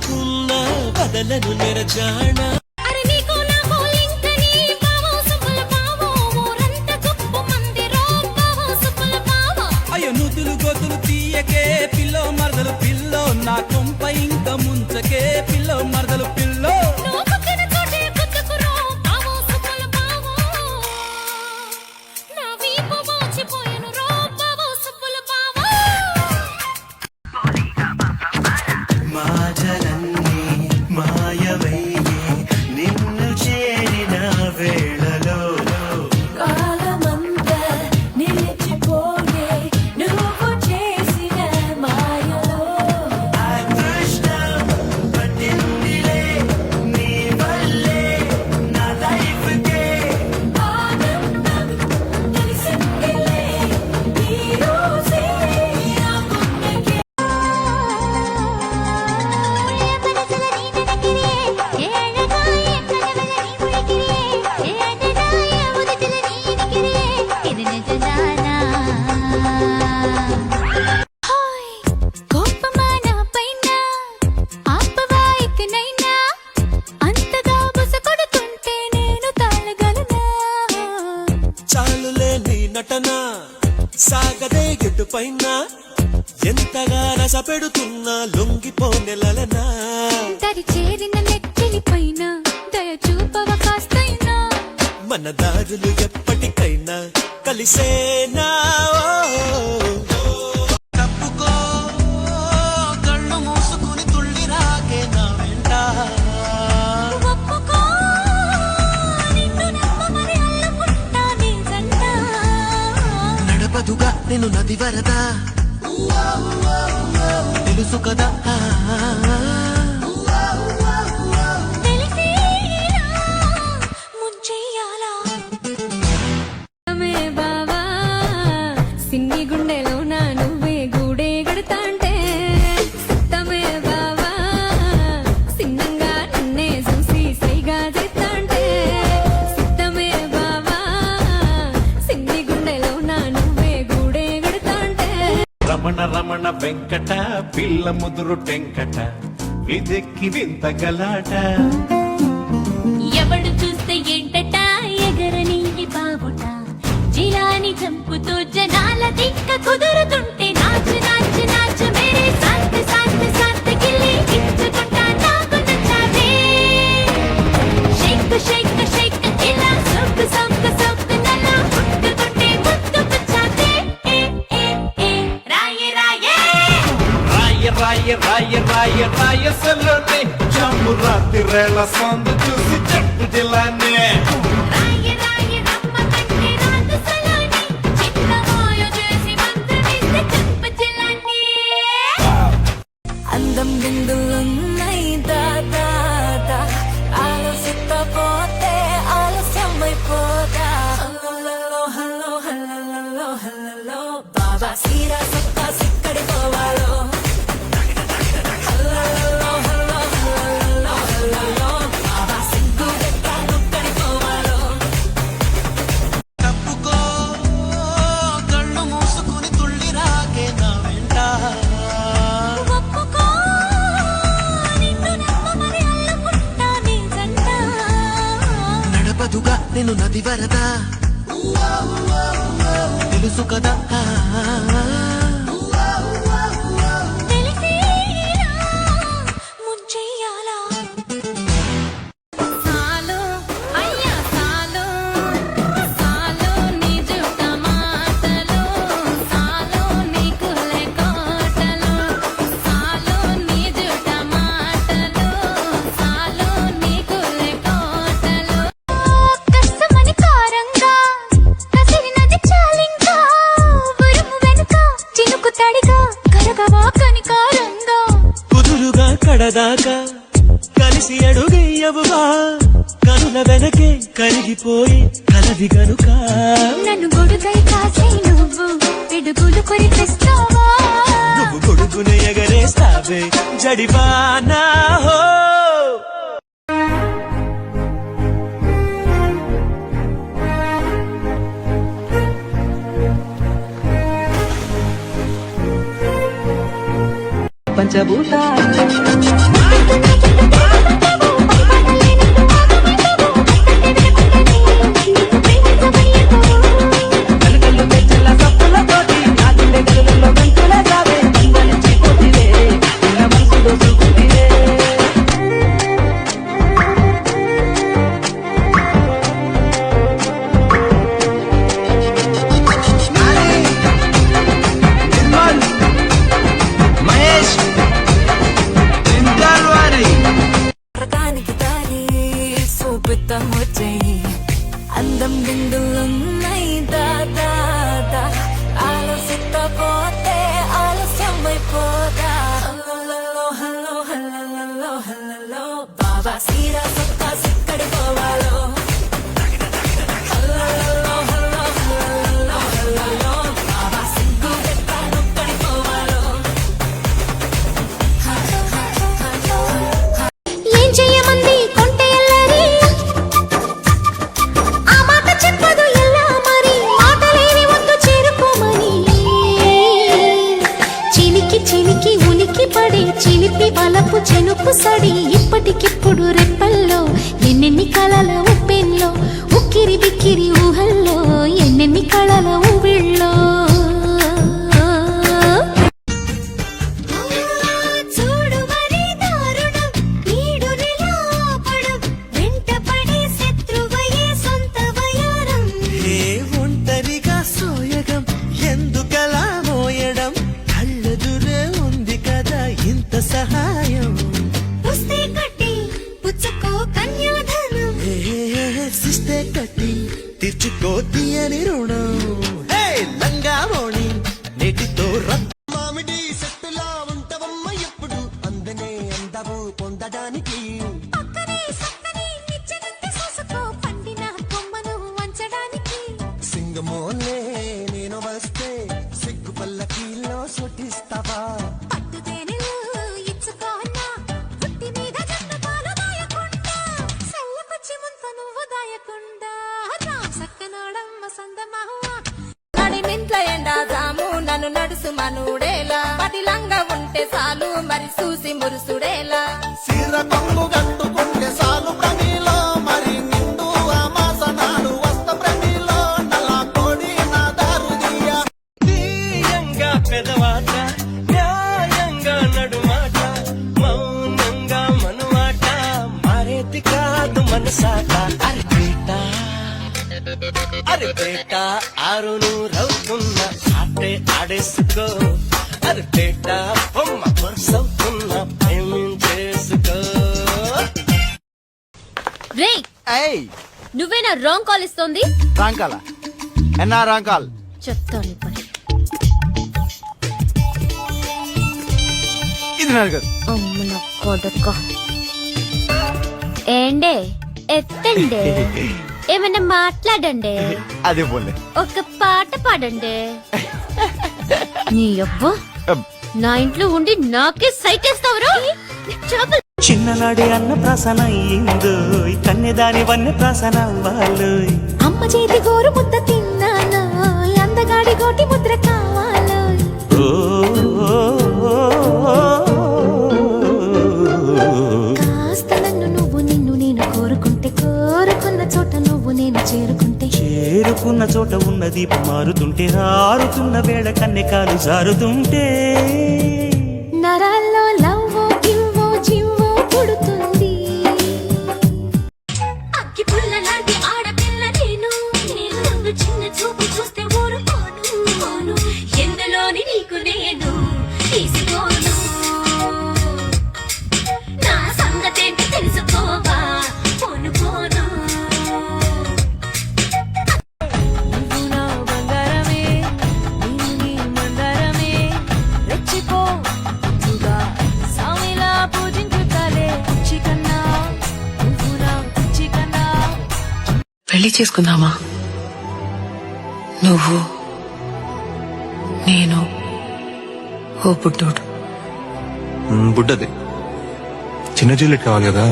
పట్టుకున్నా బదలను నెరజాణ నుదులు గొతులు తీయకే పిల్లో మరదలు పిల్లో నా కొంప ఇంక ముంచకే పిల్లో మరదలు పిల్లో సాగదే ఎటు పైన ఎంతగా రస పెడుతున్నా లొంగిపోనెలనా దరి చేరిన నెత్తిలి పైన దయ చూపవ కాస్తైనా మన దారులు ఎప్పటికైనా కలిసేనా తప్పుకో కళ్ళు మూసుకుని తుళ్ళి రాకే నా వెంట నడపదుగా నేను నది వరద తెలుసు కదా సిన్ని గుండెలో నా నువ్వే గూడే గడతాంటే సిద్ధమే బావా సిన్నంగా నన్నే చూసి సైగా చేస్తాంటే సిద్ధమే బావా సిన్ని గుండెలో నా నువ్వే గూడే గడతాంటే రమణ రమణ వెంకట పిల్ల ముదురు టెంకట విదెక్కి వింత గలాట ఎవడు చూస్తే ఏంటట ఎగరని బాబుట జిలాని చంపుతూ జనాల దిక్క కుదురుతుంటే నాచు నాచు నాచు మేరే సాత్ సాత్ సాత్ గిల్లి ఇచ్చుకుంటా నాకు నచ్చావే షేక్ షేక్ షేక్ ఇలా సొక్కు సొక్కు సొక్కు నన్ను ముట్టుకుంటే ముద్దు పుచ్చావే రాయే రాయే రాయ రాయ రాయ రాయ రాయ సెల్లోనే జమ్ము రాత్రి రేళ సందు చూసి జట్టు జిల్లానే అందం బిందులున్నాయి దాదా ఆలోచిపోతే ఆలస్యమైపోతా హలో హలో హలో హలో బాబా సీరా సత్తా సిక్కడి పోవాలో హలో హలో హలో హలో బాబా సిగ్గు ఎక్కడి పోవాలో తప్పుకో కళ్ళు మూసుకుని తుళ్ళి రాకే నా వెంట నడపదుగా నేను నది వరద తెలుసు కదా కడదాకా కలిసి అడుగయ్యవుగా కనుల వెనకే కరిగిపోయి కలది గనుక నన్ను గొడుగై కాసే నువ్వు పిడుగులు కొరిపిస్తావా నువ్వు గొడుగును ఎగరేస్తావే జడివానా హో పంచభూత గలుగల్లు పెచ్చల సప్పులతోటి నా గుండె గలుగల్లో గంతుల సావే బంధనిచ్చి పోతివే పిల్ల మనసు దోచుకుంటివే మహేష్ రకానికి దారి చూపుతాం వచ్చేయి అందం బిందులున్నాయి దాదా ఆలోచిస్తా పోతే ఆలస్యమైపోదా హల్లో హల్లో హల్లో హల్లో బాబా సీరా సత్తా సిక్కడి పోవాలో హల్లో హల్లో హల్లో హల్లో బాబా సిగ్గు పెట్టా నొక్కడి పోవాలో ఏం చెయ్యమంది కొంటె ఎల్లరి ఆ మాట చెప్పదు ఎలా మరి మాటలేని వద్దు చేరుకోమని చిలికి చిలికి ఉనికి పడి చిలిపి బలపు చెనుపు సడి ఇప్పటికిప్పుడు రెప్పల్లో ఎన్నెన్ని కళల ఉప్పెన్లో ఉక్కిరి బిక్కిరి ఊహల్లో ఎన్నెన్ని కళల ఊవిళ్ళో చూడు మరి దారుణం నీడు నిలాపడం వెంటపడి శత్రువయే సొంత వయారం ఏ ఒంటరిగా సోయగం ఎందుకలా మోయడం కళ్ళెదురే ఉంది కదా ఇంత సహాయం పుస్తే కట్టి పుచ్చుకో కన్యాధనం సిస్తే కట్టి తీర్చుకో తీయని రుణం హే లంగా మోణి నేటితో మామిడి చెట్టులా ఉంటవమ్మ ఎప్పుడు అందనే అందవు పొందడానికి పక్కనే సక్కనే నిచ్చనెత్తి చూసుకో పండిన కొమ్మను వంచడానికి సింగమోలే నేను వస్తే సిగ్గు పల్లకీలో సుటిస్తావా పట్టుతేనెలు ఇచ్చుకోన్నా పుట్టి మీద జట్టు పాలు దాయకుండా సెల్లకొచ్చి ముంత నువ్వు దాయకుండా రామ్ సక్కనోడమ్మ సందమావ నడిమింట్ల ఎండా జాము నన్ను నడుసు మనుడేలా పదిలంగా ఉంటే చాలు మరి చూసి మురుసుడేలా సిర కొంగు గట్టుకుంటే సాలు ప్రమిలో మరి నిండు ఆమాసనాడు వస్త ప్రమిలో నలా కోడి నా దారుదియా తీయంగా పెదవాట న్యాయంగా నడుమాట మౌనంగా మనుమాట మారేది కాదు మనసాట అరే బేట ఆరును రవుతున్న ఆటే ఆడేసుకో అరే బేట బొమ్మ కొరసవుతున్న ప్రేమించేసుకో రేయ్ నువ్వేనా రాంగ్ కాల్ ఇస్తోంది రాంకాల ఎన్నా రాంకాల్ చెప్తాను పని ఇది నరగదు అమ్మ నా కొడక ఏండే ఎత్తండే ఏమన్నా మాట్లాడండి అదే పోలే ఒక పాట పాడండి నీ అబ్బా నా ఇంట్లో ఉండి నాకే సైట్ వేస్తావరా చిన్ననాడి అన్న ప్రాసన అయ్యిందో కన్నెదాని వన్నె ప్రాసన అవ్వాలి అమ్మ చేతి గోరు ముద్ద తిన్నాను అందగాడి గోటి ముద్ర కావాలి కాస్త నన్ను నువ్వు నిన్ను నేను కోరుకుంటే కోరుకున్న చోట నువ్వు నేను చేరుకుంటే చేరుకున్న చోట ఉన్న దీపం మారుతుంటే ఆరుతున్న వేళ కన్నెకాలు జారుతుంటే నరాల్లో లవ్వో గివ్వో జివ్వో పుడుతుంది అక్కి పుల్ల లాంటి ఆడపిల్ల నేను నువ్వు చిన్న చూపు చూస్తే ఊరుకోను ఎందులోని నీకు నేను తీసుకోను నా సంగతేంటి తెలుసుకోవా పోను పోను నువ్వు నా బంగారమే నేను నీ మందారమే రెచ్చిపో నువ్వుగా సామిలా పూజించుతాలే చికన్నా నువ్వు నా చికన్నా పెళ్లి చేసుకుందామా నువ్వు నేను ఓ పుట్టోడు బుడ్డది చిన్న జిల్లెట్ కావాలి కదా